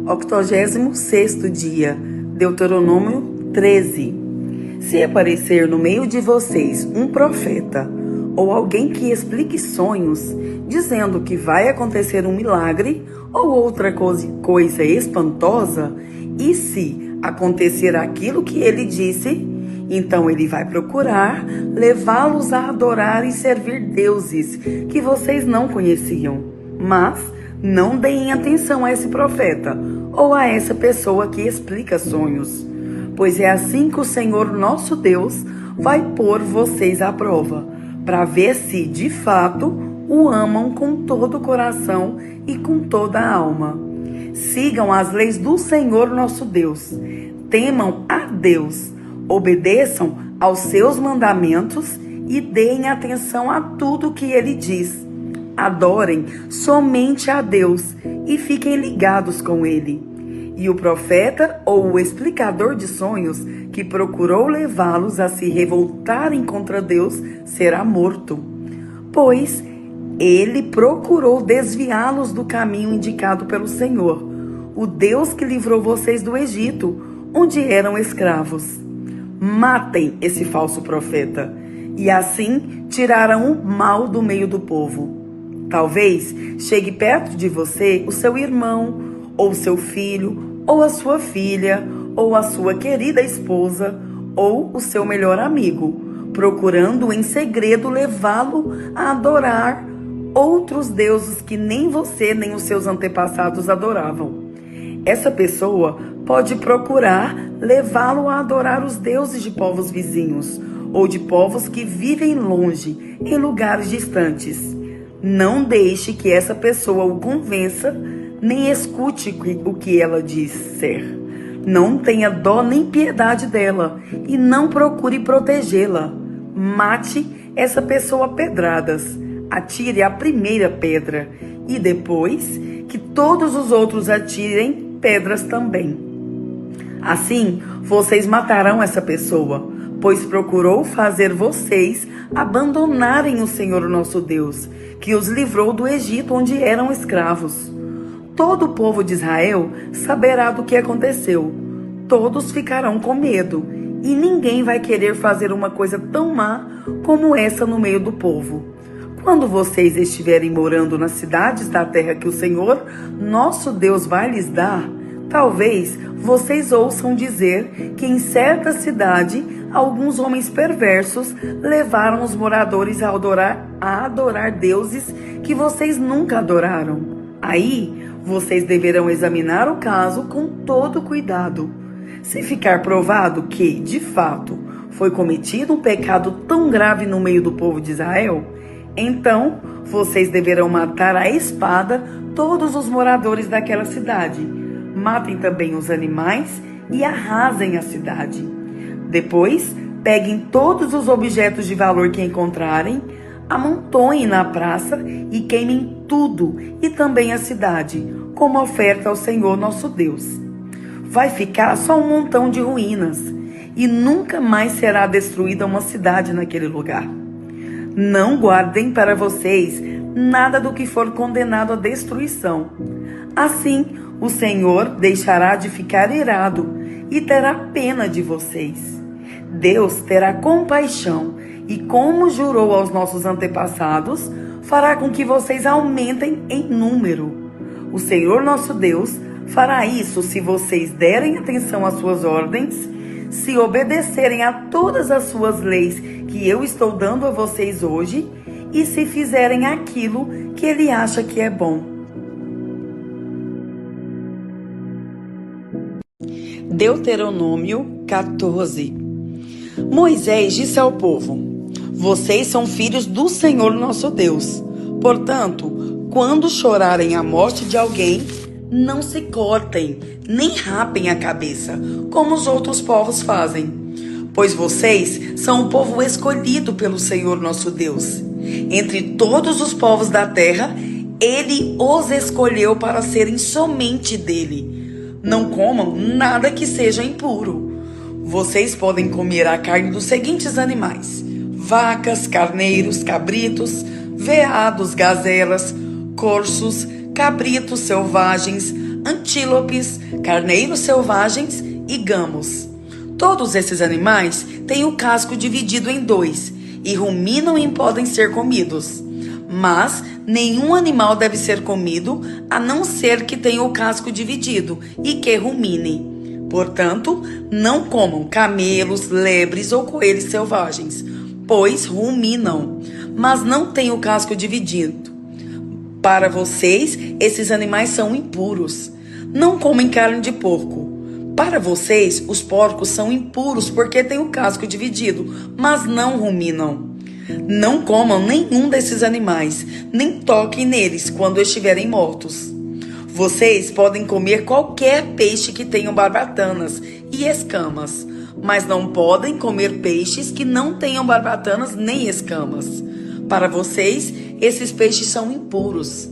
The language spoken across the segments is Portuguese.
86º dia, Deuteronômio 13. Se aparecer no meio de vocês um profeta ou alguém que explique sonhos, dizendo que vai acontecer um milagre ou outra coisa espantosa, e se acontecer aquilo que ele disse, então ele vai procurar levá-los a adorar e servir deuses que vocês não conheciam. Mas não deem atenção a esse profeta ou a essa pessoa que explica sonhos, pois é assim que o Senhor nosso Deus vai pôr vocês à prova, para ver se, de fato, o amam com todo o coração e com toda a alma. Sigam as leis do Senhor nosso Deus, temam a Deus, obedeçam aos seus mandamentos e deem atenção a tudo que Ele diz. Adorem somente a Deus e fiquem ligados com Ele. E o profeta ou o explicador de sonhos que procurou levá-los a se revoltarem contra Deus será morto, pois ele procurou desviá-los do caminho indicado pelo Senhor, o Deus que livrou vocês do Egito, onde eram escravos. Matem esse falso profeta, e assim tirarão o mal do meio do povo. Talvez chegue perto de você o seu irmão, ou seu filho, ou a sua filha, ou a sua querida esposa, ou o seu melhor amigo, procurando em segredo levá-lo a adorar outros deuses que nem você nem os seus antepassados adoravam. Essa pessoa pode procurar levá-lo a adorar os deuses de povos vizinhos, ou de povos que vivem longe, em lugares distantes. Não deixe que essa pessoa o convença, nem escute o que ela diz ser. Não tenha dó nem piedade dela e não procure protegê-la. Mate essa pessoa a pedradas. Atire a primeira pedra e depois que todos os outros atirem pedras também. Assim, vocês matarão essa pessoa, pois procurou fazer vocês abandonarem o Senhor nosso Deus, que os livrou do Egito onde eram escravos. Todo o povo de Israel saberá do que aconteceu. Todos ficarão com medo, e ninguém vai querer fazer uma coisa tão má como essa no meio do povo. Quando vocês estiverem morando nas cidades da terra que o Senhor, nosso Deus, vai lhes dar, talvez vocês ouçam dizer que em certa cidade alguns homens perversos levaram os moradores a adorar deuses que vocês nunca adoraram. Aí, vocês deverão examinar o caso com todo cuidado. Se ficar provado que, de fato, foi cometido um pecado tão grave no meio do povo de Israel, então vocês deverão matar à espada todos os moradores daquela cidade. Matem também os animais e arrasem a cidade. Depois, peguem todos os objetos de valor que encontrarem, amontoem na praça e queimem tudo e também a cidade, como oferta ao Senhor nosso Deus. Vai ficar só um montão de ruínas e nunca mais será destruída uma cidade naquele lugar. Não guardem para vocês nada do que for condenado à destruição. Assim, o Senhor deixará de ficar irado e terá pena de vocês. Deus terá compaixão e, como jurou aos nossos antepassados, fará com que vocês aumentem em número. O Senhor nosso Deus fará isso se vocês derem atenção às suas ordens, se obedecerem a todas as suas leis que eu estou dando a vocês hoje e se fizerem aquilo que Ele acha que é bom. Deuteronômio 14. Moisés disse ao povo: vocês são filhos do Senhor nosso Deus. Portanto, quando chorarem a morte de alguém, não se cortem, nem rapem a cabeça, como os outros povos fazem. Pois vocês são um povo escolhido pelo Senhor nosso Deus. Entre todos os povos da terra, Ele os escolheu para serem somente dele. Não comam nada que seja impuro. Vocês podem comer a carne dos seguintes animais: vacas, carneiros, cabritos, veados, gazelas, corços, cabritos selvagens, antílopes, carneiros selvagens e gamos. Todos esses animais têm o casco dividido em dois e ruminam e podem ser comidos. Mas nenhum animal deve ser comido a não ser que tenha o casco dividido e que rumine. Portanto, não comam camelos, lebres ou coelhos selvagens, pois ruminam, mas não têm o casco dividido. Para vocês, esses animais são impuros. Não comem carne de porco. Para vocês, os porcos são impuros porque têm o casco dividido, mas não ruminam. Não comam nenhum desses animais, nem toquem neles quando estiverem mortos. Vocês podem comer qualquer peixe que tenha barbatanas e escamas, mas não podem comer peixes que não tenham barbatanas nem escamas. Para vocês, esses peixes são impuros.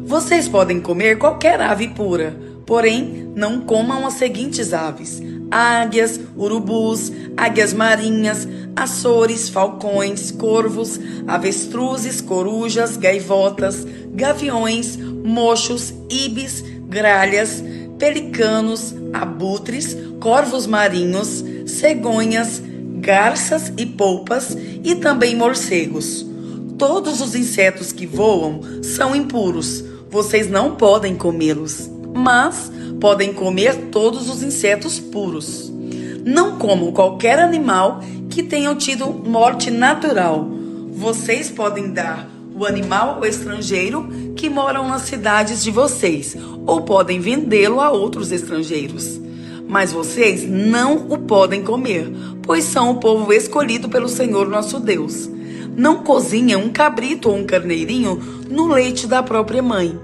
Vocês podem comer qualquer ave pura, porém não comam as seguintes aves: águias, urubus, águias marinhas, açores, falcões, corvos, avestruzes, corujas, gaivotas, gaviões, mochos, ibis, gralhas, pelicanos, abutres, corvos marinhos, cegonhas, garças e polpas e também morcegos. Todos os insetos que voam são impuros. Vocês não podem comê-los, mas podem comer todos os insetos puros. Não comam qualquer animal que tenha tido morte natural. Vocês podem dar o animal ao estrangeiro que moram nas cidades de vocês, ou podem vendê-lo a outros estrangeiros. Mas vocês não o podem comer, pois são o povo escolhido pelo Senhor nosso Deus. Não cozinhem um cabrito ou um carneirinho no leite da própria mãe.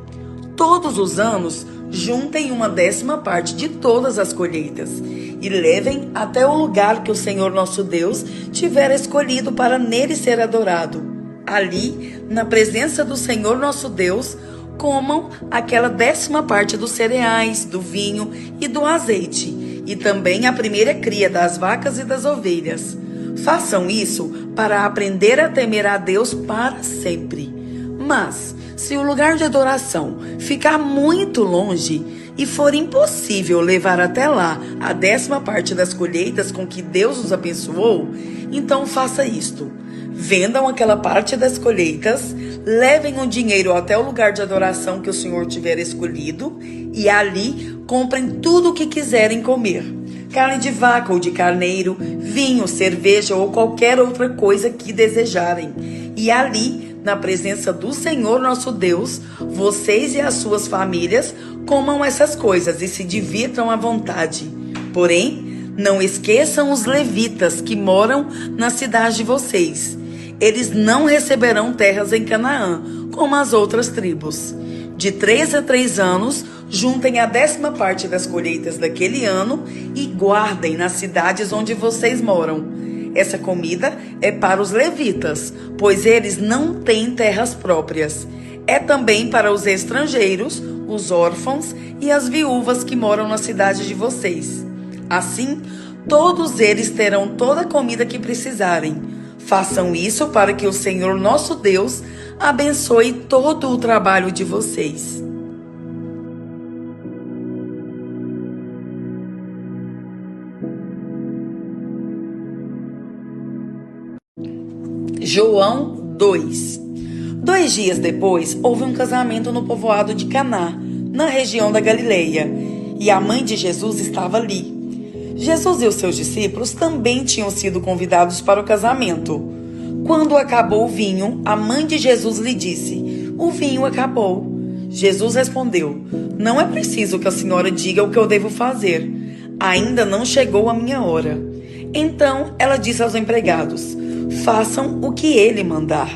Todos os anos, juntem 1/10 de todas as colheitas e levem até o lugar que o Senhor nosso Deus tiver escolhido para nele ser adorado. Ali, na presença do Senhor nosso Deus, comam aquela 10ª dos cereais, do vinho e do azeite, e também a primeira cria das vacas e das ovelhas. Façam isso para aprender a temer a Deus para sempre. Mas, se o lugar de adoração ficar muito longe e for impossível levar até lá a 10ª das colheitas com que Deus os abençoou, então faça isto: vendam aquela parte das colheitas, levem o dinheiro até o lugar de adoração que o Senhor tiver escolhido e ali comprem tudo o que quiserem comer: carne de vaca ou de carneiro, vinho, cerveja ou qualquer outra coisa que desejarem. E ali, na presença do Senhor nosso Deus, vocês e as suas famílias comam essas coisas e se divirtam à vontade. Porém, não esqueçam os levitas que moram na cidade de vocês. Eles não receberão terras em Canaã, como as outras tribos. De 3 a 3 anos, juntem a 10ª das colheitas daquele ano e guardem nas cidades onde vocês moram. Essa comida é para os levitas, pois eles não têm terras próprias. É também para os estrangeiros, os órfãos e as viúvas que moram na cidade de vocês. Assim, todos eles terão toda a comida que precisarem. Façam isso para que o Senhor nosso Deus abençoe todo o trabalho de vocês. João 2. 2 dias depois, houve um casamento no povoado de Caná, na região da Galileia, e a mãe de Jesus estava ali. Jesus e os seus discípulos também tinham sido convidados para o casamento. Quando acabou o vinho, a mãe de Jesus lhe disse: "O vinho acabou." Jesus respondeu: "Não é preciso que a senhora diga o que eu devo fazer. Ainda não chegou a minha hora." Então ela disse aos empregados: "Façam o que ele mandar."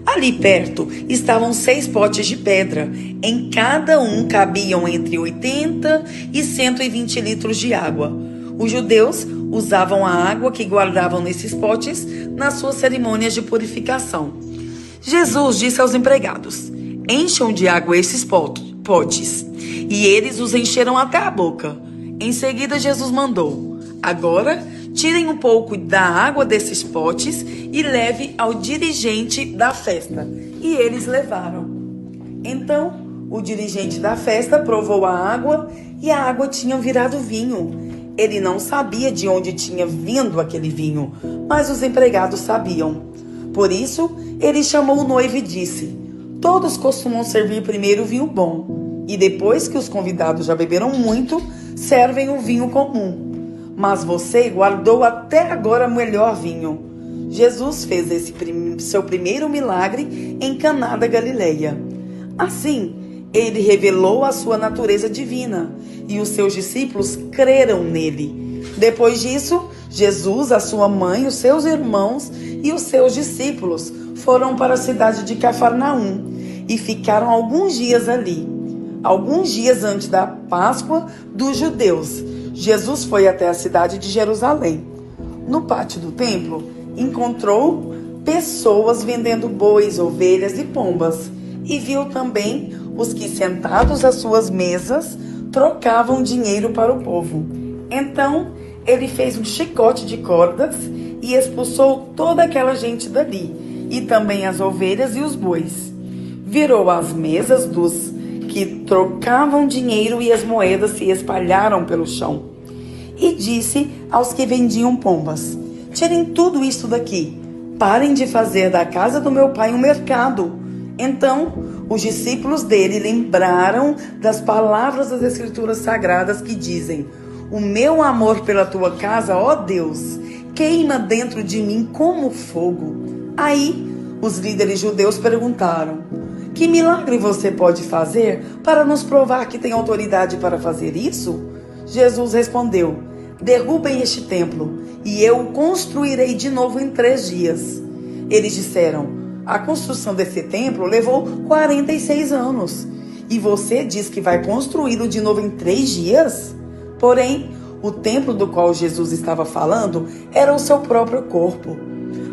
Ali perto estavam 6 potes de pedra. Em cada um cabiam entre 80 e 120 litros de água. Os judeus usavam a água que guardavam nesses potes nas suas cerimônias de purificação. Jesus disse aos empregados: "Encham de água esses potes." E eles os encheram até a boca. Em seguida, Jesus mandou: "Agora, tirem um pouco da água desses potes e leve ao dirigente da festa." E eles levaram. Então, O dirigente da festa provou a água e a água tinha virado vinho. Ele não sabia de onde tinha vindo aquele vinho, mas os empregados sabiam. Por isso, ele chamou o noivo e disse: todos costumam servir primeiro o vinho bom, e depois que os convidados já beberam muito, servem o vinho comum. Mas você guardou até agora o melhor vinho. Jesus fez esse seu primeiro milagre em Caná da Galileia. Assim, ele revelou a sua natureza divina e os seus discípulos creram nele. Depois disso, Jesus, a sua mãe, os seus irmãos e os seus discípulos foram para a cidade de Cafarnaum e ficaram alguns dias ali. Alguns dias antes da Páscoa dos judeus, Jesus foi até a cidade de Jerusalém. No pátio do templo, encontrou pessoas vendendo bois, ovelhas e pombas, e viu também os que, sentados às suas mesas, trocavam dinheiro para o povo. Então, ele fez um chicote de cordas e expulsou toda aquela gente dali, e também as ovelhas e os bois. Virou as mesas dos que trocavam dinheiro e as moedas se espalharam pelo chão. E disse aos que vendiam pombas: tirem tudo isso daqui, parem de fazer da casa do meu pai um mercado. Então, os discípulos dele lembraram das palavras das Escrituras Sagradas que dizem: o meu amor pela tua casa, ó Deus, queima dentro de mim como fogo. Aí, os líderes judeus perguntaram: que milagre você pode fazer para nos provar que tem autoridade para fazer isso? Jesus respondeu: derrubem este templo e eu o construirei de novo em 3 dias. Eles disseram: a construção desse templo levou 46 anos e você diz que vai construí-lo de novo em 3 dias? Porém, o templo do qual Jesus estava falando era o seu próprio corpo.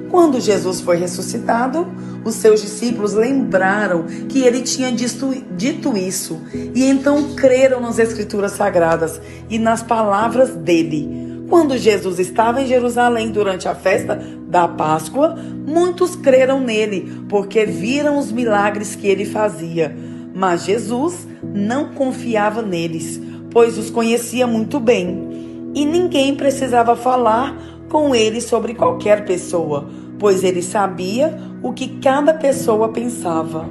Quando Jesus foi ressuscitado, os seus discípulos lembraram que ele tinha dito isso e então creram nas Escrituras Sagradas e nas palavras dele. Quando Jesus estava em Jerusalém durante a festa da Páscoa, muitos creram nele porque viram os milagres que ele fazia. Mas Jesus não confiava neles, pois os conhecia muito bem. E ninguém precisava falar com ele sobre qualquer pessoa, pois ele sabia o que cada pessoa pensava.